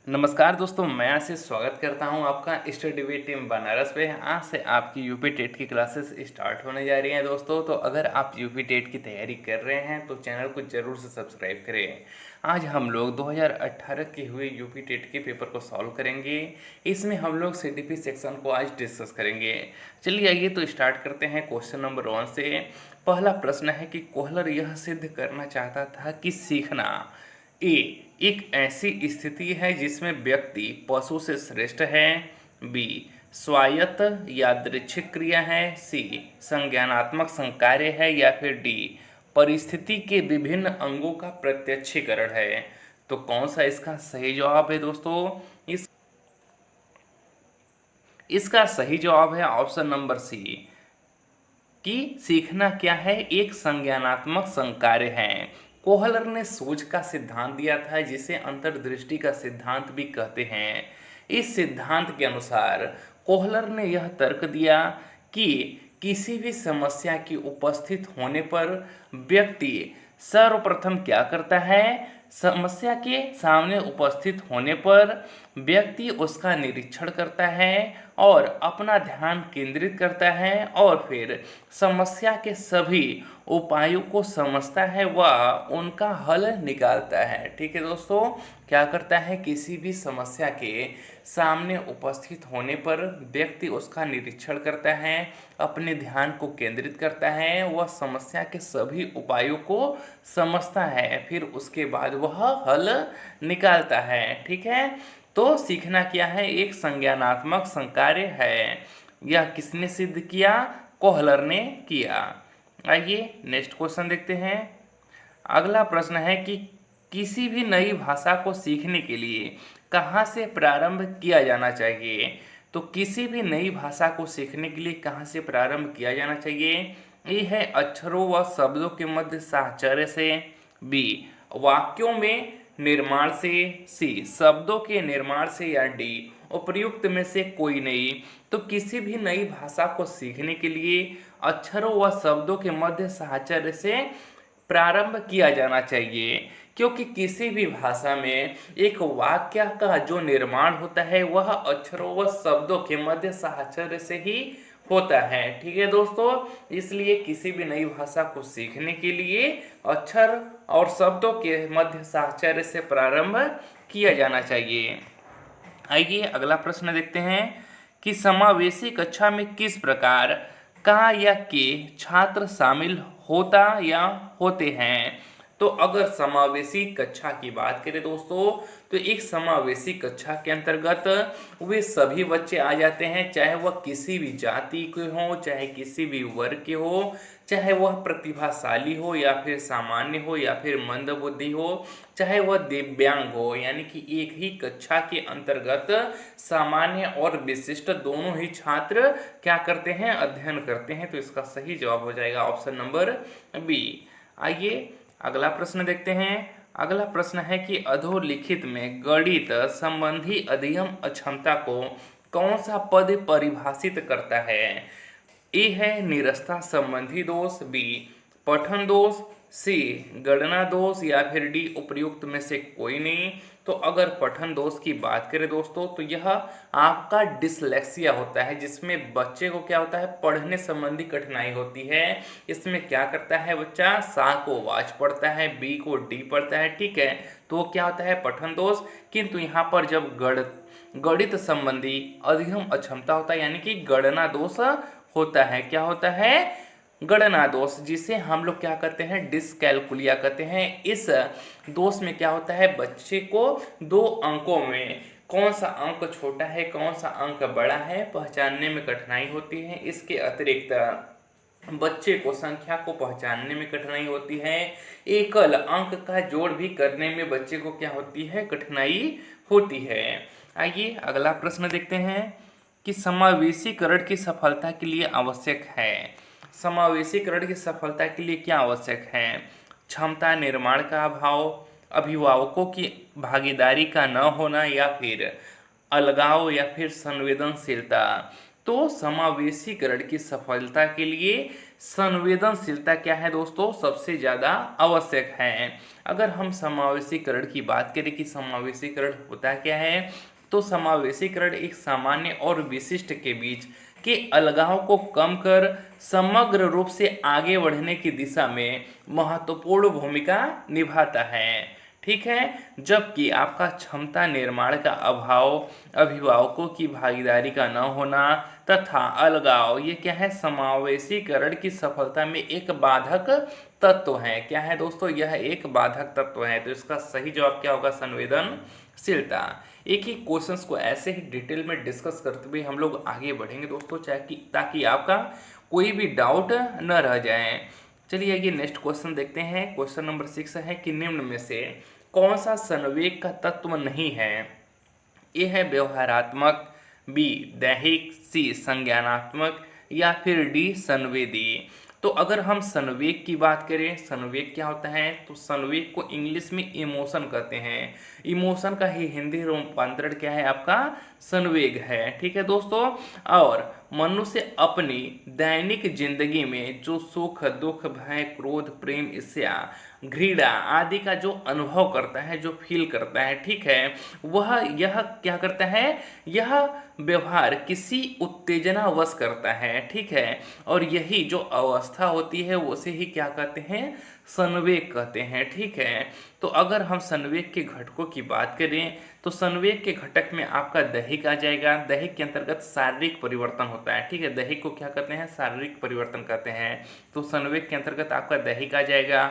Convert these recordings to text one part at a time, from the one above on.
नमस्कार दोस्तों, मैं आशीष स्वागत करता हूं आपका स्टडी विद टीम बनारस पे। आज से आपकी यूपी टेट की क्लासेस स्टार्ट होने जा रही हैं दोस्तों। तो अगर आप यूपी टेट की तैयारी कर रहे हैं तो चैनल को ज़रूर से सब्सक्राइब करें। आज हम लोग 2018 के हुए यूपी टेट के पेपर को सॉल्व करेंगे। इसमें हम लोग सीडीपी सेक्शन को आज डिस्कस करेंगे। चलिए आइए तो स्टार्ट करते हैं क्वेश्चन नंबर 1 से। पहला प्रश्न है कि कोहलर यह सिद्ध करना चाहता था कि सीखना ए एक ऐसी स्थिति है जिसमें व्यक्ति पशु से श्रेष्ठ है, बी स्वायत्त यादृच्छिक क्रिया है, सी संज्ञानात्मक संकार्य है, या फिर डी परिस्थिति के विभिन्न अंगों का प्रत्यक्षीकरण है। तो कौन सा इसका सही जवाब है दोस्तों? इसका सही जवाब है ऑप्शन नंबर सी कि सीखना क्या है, एक संज्ञानात्मक संकार्य है। कोहलर ने सूझ का सिद्धांत दिया था जिसे अंतर्दृष्टि का सिद्धांत भी कहते हैं। इस सिद्धांत के अनुसार कोहलर ने यह तर्क दिया कि किसी भी समस्या की उपस्थित होने पर व्यक्ति सर्वप्रथम क्या करता है, समस्या के सामने उपस्थित होने पर व्यक्ति उसका निरीक्षण करता है और अपना ध्यान केंद्रित करता है और फिर समस्या के सभी उपायों को समझता है व उनका हल निकालता है। ठीक है दोस्तों, क्या करता है, किसी भी समस्या के सामने उपस्थित होने पर व्यक्ति उसका निरीक्षण करता है, अपने ध्यान को केंद्रित करता है, वह समस्या के सभी उपायों को समझता है, फिर उसके बाद वह हल निकालता है। ठीक है, तो सीखना क्या है, एक संज्ञानात्मक संकार्य है। यह किसने सिद्ध किया? कोहलर ने किया। आइए नेक्स्ट क्वेश्चन देखते हैं। अगला प्रश्न है कि किसी भी नई भाषा को सीखने के लिए कहाँ से प्रारंभ किया जाना चाहिए? तो किसी भी नई भाषा को सीखने के लिए कहाँ से प्रारंभ किया जाना चाहिए? ए है अक्षरों व शब्दों के मध्य साहचर्य से, बी वाक्यों में निर्माण से, सी शब्दों के निर्माण से, या डी उपर्युक्त में से कोई नहीं। तो किसी भी नई भाषा को सीखने के लिए अक्षरों व शब्दों के मध्य साहचर्य से प्रारंभ किया जाना चाहिए, क्योंकि किसी भी भाषा में एक वाक्य का जो निर्माण होता है वह अक्षरों व शब्दों के मध्य साहचर्य से ही होता है। ठीक है दोस्तों, इसलिए किसी भी नई भाषा को सीखने के लिए अक्षर और शब्दों के मध्य साहचर्य से प्रारंभ किया जाना चाहिए। आइए अगला प्रश्न देखते हैं कि समावेशी कक्षा में किस प्रकार का या के छात्र शामिल होता या होते हैं? तो अगर समावेशी कक्षा की बात करें दोस्तों, तो एक समावेशी कक्षा के अंतर्गत वे सभी बच्चे आ जाते हैं, चाहे वह किसी भी जाति के हो, चाहे किसी भी वर्ग के हो, चाहे वह प्रतिभाशाली हो या फिर सामान्य हो या फिर मंदबुद्धि हो, चाहे वह दिव्यांग हो। यानी कि एक ही कक्षा के अंतर्गत सामान्य और विशिष्ट दोनों ही छात्र क्या करते हैं, अध्ययन करते हैं। तो इसका सही जवाब हो जाएगा ऑप्शन नंबर बी। आइए अगला प्रश्न देखते हैं। अगला प्रश्न है कि अधोलिखित में गणित संबंधी अधिगम अक्षमता को कौन सा पद परिभाषित करता है? ए है निरस्ता संबंधी दोष, बी पठन दोष, सी गणना दोष, या फिर डी उपर्युक्त में से कोई नहीं। तो अगर पठन दोष की बात करें दोस्तों, तो यह आपका डिसलेक्सिया होता है, जिसमें बच्चे को क्या होता है, पढ़ने संबंधी कठिनाई होती है। इसमें क्या करता है बच्चा, सा को वाच पढ़ता है, बी को डी पढ़ता है। ठीक है, तो क्या होता है, पठन दोष। किंतु यहाँ पर जब गणित संबंधी अधिगम अक्षमता होता है, यानी कि गणना दोष होता है, क्या होता है, गणना दोष, जिसे हम लोग क्या कहते हैं, डिसकैलकुलिया कहते हैं। इस दोष में क्या होता है, बच्चे को दो अंकों में कौन सा अंक छोटा है, कौन सा अंक बड़ा है, पहचानने में कठिनाई होती है। इसके अतिरिक्त बच्चे को संख्या को पहचानने में कठिनाई होती है। एकल अंक का जोड़ भी करने में बच्चे को क्या होती है, कठिनाई होती है। आइए अगला प्रश्न देखते हैं कि समावेशीकरण की सफलता के लिए आवश्यक है। समावेशीकरण की सफलता के लिए क्या आवश्यक है? क्षमता निर्माण का अभाव, अभिभावकों की भागीदारी का न होना, या फिर अलगाव, या फिर संवेदनशीलता। तो समावेशीकरण की सफलता के लिए संवेदनशीलता क्या है दोस्तों, सबसे ज़्यादा आवश्यक है। अगर हम समावेशीकरण की बात करें कि समावेशीकरण होता क्या है, तो समावेशीकरण एक सामान्य और विशिष्ट के बीच के अलगाव को कम कर समग्र रूप से आगे बढ़ने की दिशा में महत्वपूर्ण भूमिका निभाता है। ठीक है, जबकि आपका क्षमता निर्माण का अभाव, अभिभावकों की भागीदारी का न होना तथा अलगाव, ये क्या है, समावेशीकरण की सफलता में एक बाधक तत्व है। क्या है दोस्तों, यह एक बाधक तत्व है। तो इसका सही जवाब क्या होगा, संवेदनशीलता। एक ही क्वेश्चंस को ऐसे ही डिटेल में डिस्कस करते हुए हम लोग आगे बढ़ेंगे दोस्तों, ताकि आपका कोई भी डाउट न रह जाए। चलिए ये नेक्स्ट क्वेश्चन देखते हैं। क्वेश्चन नंबर 6 है कि निम्न में से कौन सा संवेग का तत्व नहीं है। ए है व्यवहारात्मक, बी दैहिक, सी संज्ञानात्मक या फिर डी संवेदी। तो अगर हम संवेग की बात करें, संवेग क्या होता है, तो संवेग को इंग्लिश में इमोशन कहते हैं। इमोशन का ही हिंदी रूपांतरण क्या है, आपका संवेग है। ठीक है दोस्तों, और मनुष्य अपनी दैनिक जिंदगी में जो सुख, दुख, भय, क्रोध, प्रेम, ईर्ष्या, घृणा आदि का जो अनुभव करता है, जो फील करता है, ठीक है, वह यह क्या करता है, यह व्यवहार किसी उत्तेजनावश करता है। ठीक है, और यही जो अवस्था होती है उसे ही क्या कहते हैं, संवेग कहते हैं। ठीक है, तो अगर हम संवेग के घटकों की बात करें तो संवेग के घटक में आपका दैहिक आ जाएगा। दैहिक के अंतर्गत शारीरिक परिवर्तन होता है। ठीक है, दैहिक को क्या कहते हैं, शारीरिक परिवर्तन कहते हैं। तो संवेग के अंतर्गत आपका दैहिक आ जाएगा,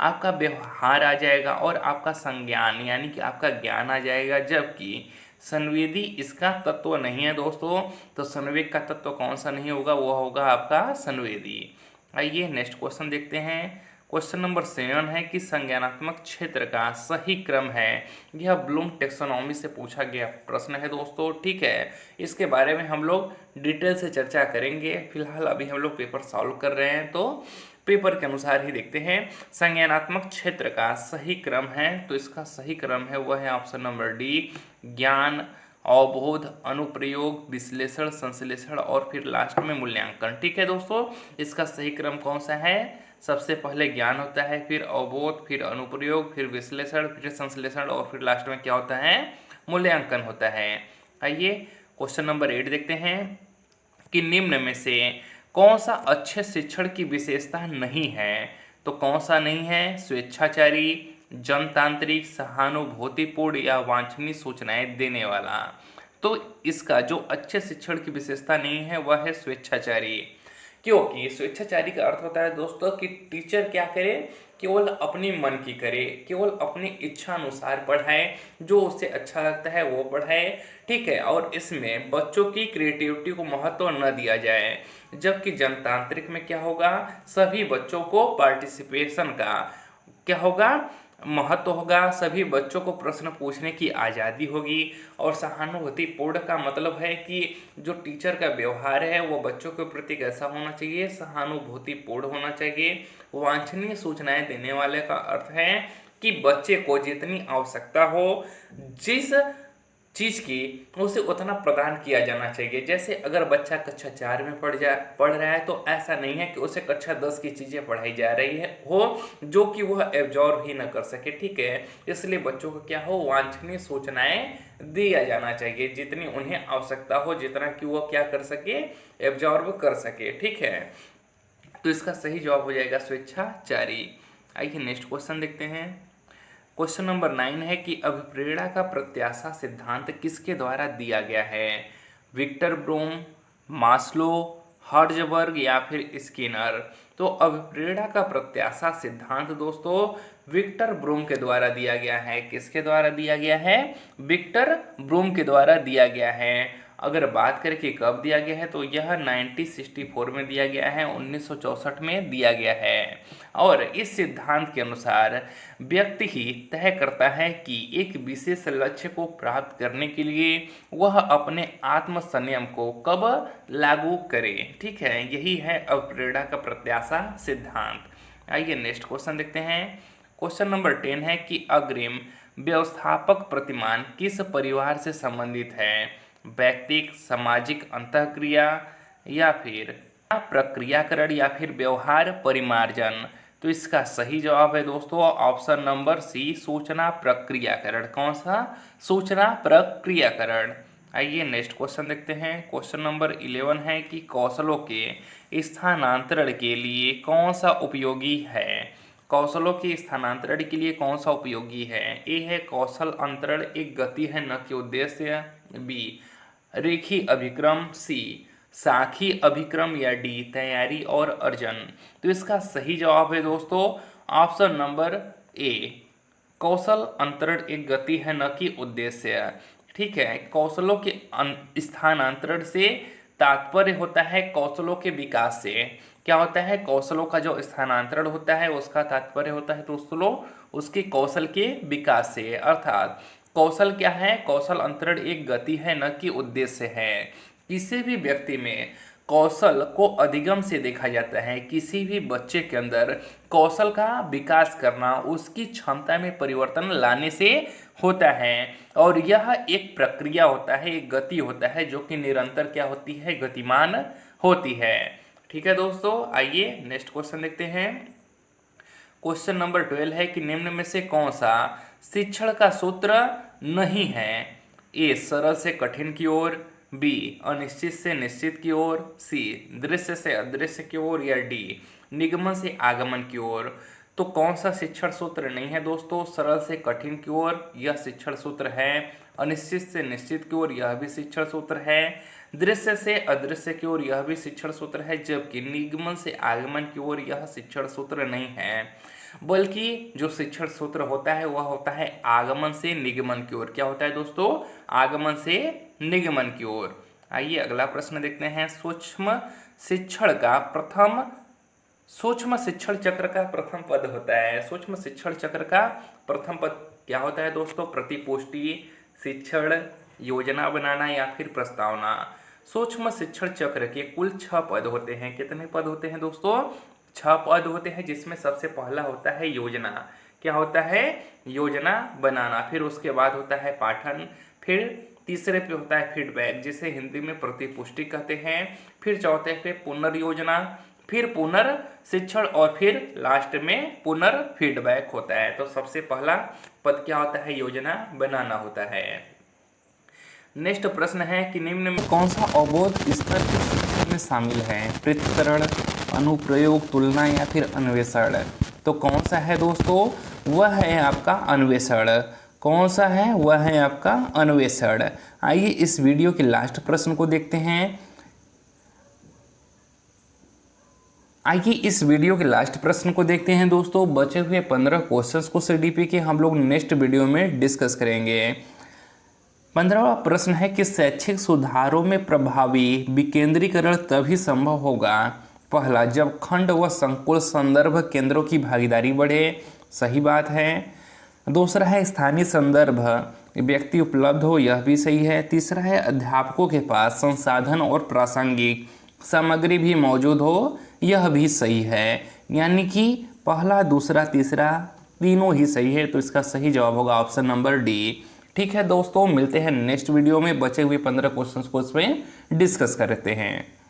आपका व्यवहार आ जाएगा और आपका संज्ञान यानी कि आपका ज्ञान आ जाएगा। जबकि संवेदी इसका तत्व नहीं है दोस्तों। तो संवेग का तत्व कौन सा नहीं होगा, वो होगा आपका संवेदी। आइए नेक्स्ट क्वेश्चन देखते हैं। क्वेश्चन नंबर 7 है कि संज्ञानात्मक क्षेत्र का सही क्रम है। यह ब्लूम टेक्सोनॉमी से पूछा गया प्रश्न है दोस्तों। ठीक है, इसके बारे में हम लोग डिटेल से चर्चा करेंगे। फिलहाल अभी हम लोग पेपर सॉल्व कर रहे हैं, तो पेपर के अनुसार ही देखते हैं। संज्ञानात्मक क्षेत्र का सही क्रम है, तो इसका सही क्रम है वह है ऑप्शन नंबर डी, ज्ञान, अवबोध, अनुप्रयोग, विश्लेषण, संश्लेषण और फिर लास्ट में मूल्यांकन। ठीक है दोस्तों, इसका सही क्रम कौन सा है, सबसे पहले ज्ञान होता है, फिर अवबोध, फिर अनुप्रयोग, फिर विश्लेषण, फिर संश्लेषण और फिर लास्ट में क्या होता है, मूल्यांकन होता है। आइए क्वेश्चन नंबर 8 देखते हैं कि निम्न में से कौन सा अच्छे शिक्षण की विशेषता नहीं है। तो कौन सा नहीं है, स्वेच्छाचारी, जनतांत्रिक, सहानुभूतिपूर्ण या वांछनीय सूचनाएं देने वाला। तो इसका जो अच्छे शिक्षण की विशेषता नहीं है वह है स्वेच्छाचारी। क्योंकि स्वेच्छाचारी का अर्थ होता है दोस्तों कि टीचर क्या करे, केवल अपनी मन की करे, केवल अपनी इच्छा अनुसार पढ़ाए, जो उसे अच्छा लगता है वो पढ़ाए। ठीक है, और इसमें बच्चों की क्रिएटिविटी को महत्व न दिया जाए। जबकि जनतांत्रिक में क्या होगा, सभी बच्चों को पार्टिसिपेशन का क्या होगा, महत्व होगा, सभी बच्चों को प्रश्न पूछने की आज़ादी होगी। और सहानुभूतिपूर्ण का मतलब है कि जो टीचर का व्यवहार है वो बच्चों के प्रति कैसा होना चाहिए, सहानुभूतिपूर्ण होना चाहिए। वांछनीय सूचनाएं देने वाले का अर्थ है कि बच्चे को जितनी आवश्यकता हो, जिस चीज़ की उसे उतना प्रदान किया जाना चाहिए। जैसे अगर बच्चा कक्षा 4 में पढ़ रहा है तो ऐसा नहीं है कि उसे कक्षा 10 की चीज़ें पढ़ाई जा रही है हो जो कि वह एब्जॉर्व ही न कर सके। ठीक है, इसलिए बच्चों को क्या हो, वांछनीय सूचनाएं दिया जाना चाहिए, जितनी उन्हें आवश्यकता हो, जितना कि वह क्या कर सके, एब्जॉर्व कर सके। ठीक है, तो इसका सही जवाब हो जाएगा स्वेच्छाचारी। आइए नेक्स्ट क्वेश्चन देखते हैं। क्वेश्चन नंबर 9 है कि अभिप्रेरणा का प्रत्याशा सिद्धांत किसके द्वारा दिया गया है। विक्टर ब्रूम, मास्लो, हर्ट्ज़बर्ग या फिर स्किनर। तो अभिप्रेरणा का प्रत्याशा सिद्धांत दोस्तों विक्टर ब्रूम के द्वारा दिया गया है। किसके द्वारा दिया गया है, विक्टर ब्रूम के द्वारा दिया गया है। अगर बात करें कि कब दिया गया है तो यह 1964 में दिया गया है, 1964 में दिया गया है। और इस सिद्धांत के अनुसार व्यक्ति ही तय करता है कि एक विशेष लक्ष्य को प्राप्त करने के लिए वह अपने आत्म संयम को कब लागू करे। ठीक है, यही है अभिप्रेरणा का प्रत्याशा सिद्धांत। आइए नेक्स्ट क्वेश्चन देखते हैं। क्वेश्चन नंबर 10 है कि अग्रिम व्यवस्थापक प्रतिमान किस परिवार से संबंधित है। व्यक्तिक, सामाजिक अंतःक्रिया या फिर प्रक्रियाकरण या फिर व्यवहार परिमार्जन। तो इसका सही जवाब है दोस्तों ऑप्शन नंबर सी, सूचना प्रक्रियाकरण। कौन सा? सूचना प्रक्रियाकरण। आइए नेक्स्ट क्वेश्चन देखते हैं। क्वेश्चन नंबर 11 है कि कौशलों के स्थानांतरण के लिए कौन सा उपयोगी है? कौशलों के स्थानांतरण के लिए कौन सा उपयोगी है? ए है कौशल अंतरण एक गति है न कि उद्देश्य, बी रेखी अभिक्रम, सी साखी अभिक्रम, या डी तैयारी और अर्जन। तो इसका सही जवाब है दोस्तों ऑप्शन नंबर ए, कौशल अंतरण एक गति है न कि उद्देश्य। ठीक है, कौशलों के स्थानांतरण से तात्पर्य होता है कौशलों के विकास से। क्या होता है? कौशलों का जो स्थानांतरण होता है उसका तात्पर्य होता है दोस्तों उसके कौशल के विकास से। अर्थात कौशल क्या है? कौशल अंतरण एक गति है न कि उद्देश्य है। किसी भी व्यक्ति में कौशल को अधिगम से देखा जाता है। किसी भी बच्चे के अंदर कौशल का विकास करना उसकी क्षमता में परिवर्तन लाने से होता है, और यह एक प्रक्रिया होता है, एक गति होता है जो कि निरंतर क्या होती है? गतिमान होती है। ठीक है दोस्तों, आइए नेक्स्ट क्वेश्चन देखते हैं। क्वेश्चन नंबर 12 है कि निम्न में से कौन सा शिक्षण का सूत्र नहीं है? ए सरल से कठिन की ओर, बी अनिश्चित से निश्चित की ओर, सी दृश्य से अदृश्य की ओर, या डी निगमन से आगमन की ओर। तो कौन सा शिक्षण सूत्र नहीं है दोस्तों? सरल से कठिन की ओर यह शिक्षण सूत्र है, अनिश्चित से निश्चित की ओर यह भी शिक्षण सूत्र है, दृश्य से अदृश्य की ओर यह भी शिक्षण सूत्र है, जबकि निगमन से आगमन की ओर यह शिक्षण सूत्र नहीं है। बल्कि जो शिक्षण सूत्र होता है वह होता है आगमन से निगमन की ओर। क्या होता है दोस्तों? आगमन से निगमन की ओर। आइए अगला प्रश्न देखते हैं। सूक्ष्म शिक्षण चक्र का प्रथम पद होता है। सूक्ष्म शिक्षण चक्र का प्रथम पद क्या होता है दोस्तों? प्रतिपुष्टि, शिक्षण, योजना बनाना या फिर प्रस्तावना। सूक्ष्म शिक्षण चक्र के कुल 6 पद होते हैं। कितने पद होते हैं दोस्तों? 6 पद होते हैं, जिसमें सबसे पहला होता है योजना। क्या होता है? योजना बनाना। फिर उसके बाद होता है पाठन, फिर तीसरे पे होता है फीडबैक, जिसे हिंदी में प्रतिपुष्टि कहते हैं, फिर चौथे पे पुनर्योजना, फिर पुनर्शिक्षण, और फिर लास्ट में पुनर्फीडबैक होता है। तो सबसे पहला पद क्या होता है? योजना बनाना होता है। नेक्स्ट प्रश्न है कि निम्न में कौन सा अवबोध स्तर की शिक्षा में शामिल है? पृथक्करण, अनुप्रयोग, तुलना या फिर अन्वेषण। तो कौन सा है दोस्तों? वह है आपका अन्वेषण। कौन सा है? वह है आपका अन्वेषण। आइए इस वीडियो के लास्ट प्रश्न को देखते हैं। आइए इस वीडियो के लास्ट प्रश्न को देखते हैं दोस्तों। बचे हुए 15 क्वेश्चंस को सीडीपी के हम लोग नेक्स्ट वीडियो में डिस्कस करेंगे। 15वां प्रश्न है कि शैक्षिक सुधारों में प्रभावी विकेंद्रीकरण तभी संभव होगा। पहला, जब खंड व संकुल संदर्भ केंद्रों की भागीदारी बढ़े। सही बात है। दूसरा है स्थानीय संदर्भ व्यक्ति उपलब्ध हो। यह भी सही है। तीसरा है अध्यापकों के पास संसाधन और प्रासंगिक सामग्री भी मौजूद हो। यह भी सही है। यानी कि पहला, दूसरा, तीसरा तीनों ही सही है। तो इसका सही जवाब होगा ऑप्शन नंबर डी। ठीक है दोस्तों, मिलते हैं नेक्स्ट वीडियो में। बचे हुए 15 क्वेश्चंस को इसमें डिस्कस करते हैं।